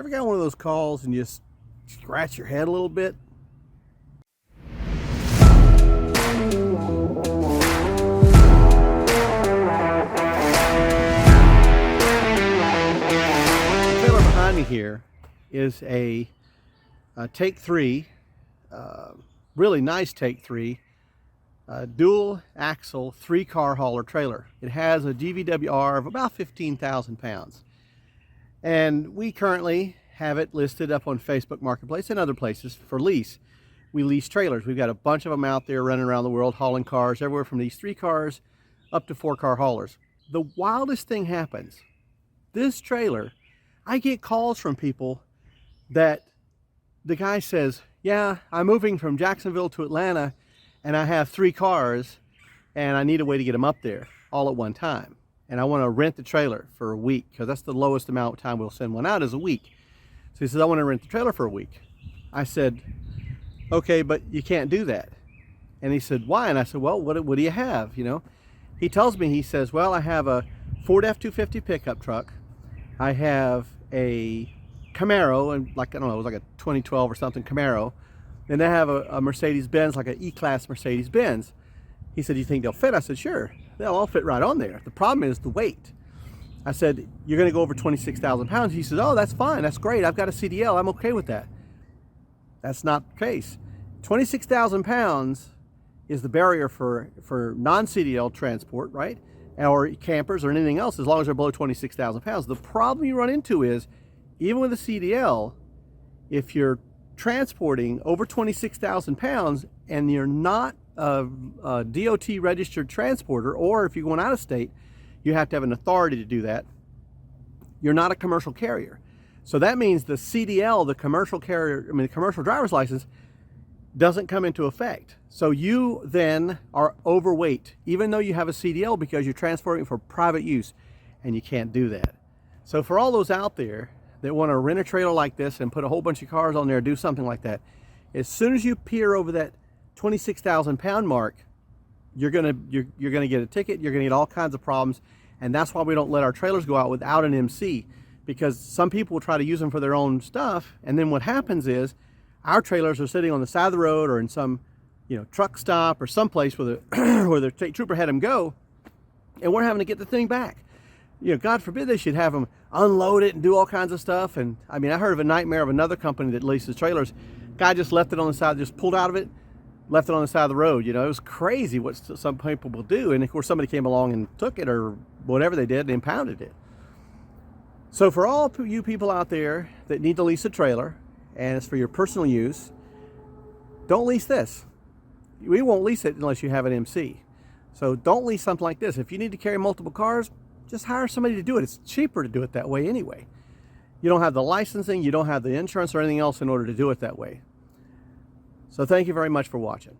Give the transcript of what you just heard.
Ever got one of those calls and you just scratch your head a little bit? The trailer behind me here is a Take 3, really nice Take 3, dual axle 3-car hauler trailer. It has a GVWR of about 15,000 pounds. And we currently have it listed up on Facebook Marketplace and other places for lease. We lease trailers. We've got a bunch of them out there running around the world hauling cars, everywhere from these 3 cars up to 4-car haulers. The wildest thing happens. This trailer, I get calls from people that the guy says, yeah, I'm moving from Jacksonville to Atlanta and I have 3 cars and I need a way to get them up there all at one time. And I want to rent the trailer for a week, because that's the lowest amount of time we'll send one out is a week. So he says, I want to rent the trailer for a week. I said, okay, but you can't do that. And he said, why? And I said, well, what do you have? You know, he tells me, he says, well, I have a Ford F-250 pickup truck. I have a Camaro, and like, I don't know, it was like a 2012 or something Camaro. And I have a Mercedes-Benz, like an E-Class Mercedes-Benz. He said, you think they'll fit? I said, sure, they'll all fit right on there. The problem is the weight. I said, you're going to go over 26,000 pounds. He said, oh, that's fine. That's great. I've got a CDL. I'm okay with that. That's not the case. 26,000 pounds is the barrier for non-CDL transport, right? Or campers or anything else, as long as they're below 26,000 pounds. The problem you run into is, even with a CDL, if you're transporting over 26,000 pounds and you're not a DOT registered transporter, or if you're going out of state, you have to have an authority to do that. You're not a commercial carrier. So that means the CDL, the commercial carrier, the commercial driver's license, doesn't come into effect. So you then are overweight, even though you have a CDL, because you're transporting for private use, and you can't do that. So for all those out there that want to rent a trailer like this and put a whole bunch of cars on there, do something like that, as soon as you peer over that 26,000 pound mark, you're gonna get a ticket. You're gonna get all kinds of problems, and that's why we don't let our trailers go out without an MC, because some people will try to use them for their own stuff, and then what happens is our trailers are sitting on the side of the road or in some, you know, truck stop or someplace where the state trooper had them go, and we're having to get the thing back. You know, God forbid they should have them unload it and do all kinds of stuff. And I mean, I heard of a nightmare of another company that leases trailers. Guy just left it on the side, just pulled out of it, left it on the side of the road. You know, it was crazy what some people will do. And of course, somebody came along and took it, or whatever they did, and impounded it. So for all you people out there that need to lease a trailer, and it's for your personal use, don't lease this. We won't lease it unless you have an MC. So don't lease something like this. If you need to carry multiple cars, just hire somebody to do it. It's cheaper to do it that way anyway. You don't have the licensing, you don't have the insurance or anything else in order to do it that way. So thank you very much for watching.